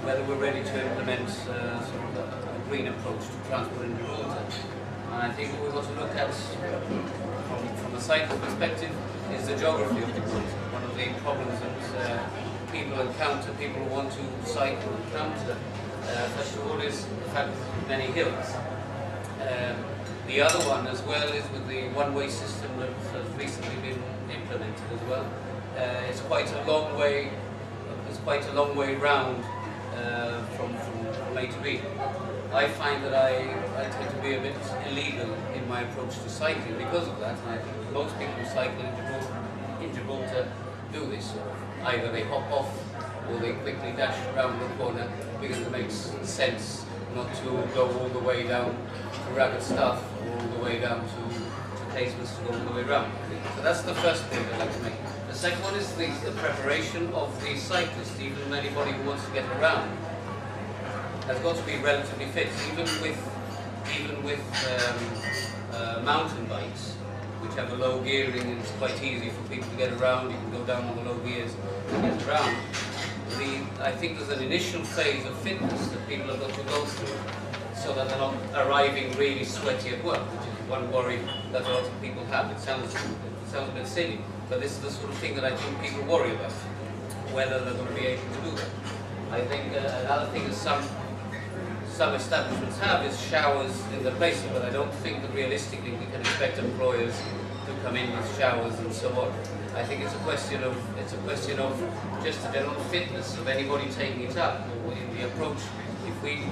whether we're ready to implement sort of a green approach to transport in Gibraltar. And I think what we've got to look at from a cycle perspective is the geography of Gibraltar. One of the problems that people encounter, people who want to cycle encounter, first of all, is the fact of many hills. The other one as well is with the one-way system that has recently been implemented as well. It's quite a long way. It's quite a long way round from A to B. I find that I tend to be a bit illegal in my approach to cycling because of that, and I think most people who cycle in Gibraltar do this. Either they hop off or they quickly dash around the corner because it makes sense not to go all the way down to Ragged Staff or all the way down to Casements to go all the way around. So that's the first point I'd like to make. The second one is the preparation of the cyclist. Even anybody who wants to get around has got to be relatively fit. Even with mountain bikes, which have a low gearing, and it's quite easy for people to get around. You can go down on the low gears and get around. I think there's an initial phase of fitness that people have got to go through, so that they're not arriving really sweaty at work, which is one worry that a lot of people have. It sounds a bit silly, but this is the sort of thing that I think people worry about, whether they're going to be able to do that. I think another thing that some establishments have is showers in the places, but I don't think that realistically we can expect employers to come in with showers and so on. I think it's a question of just the general fitness of anybody taking it up. In the approach, if we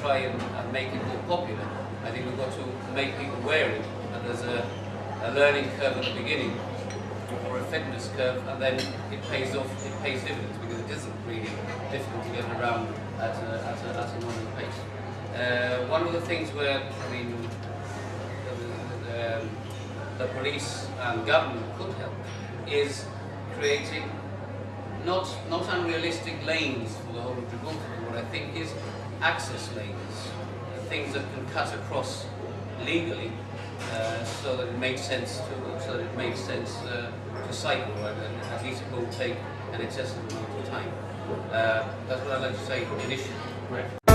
try and make it more popular, I think we've got to make people wear it, and there's a learning curve at the beginning, or a fitness curve, and then it pays off. It pays dividends because it isn't really difficult to get around at a normal pace. One of the things where the police and government could help is creating not unrealistic lanes for the whole of Gibraltar. What I think is access lanes, things that can cut across legally, so that it makes sense to cycle, right? And at least it won't take an excessive amount of time. That's what I'd like to say initially. Right.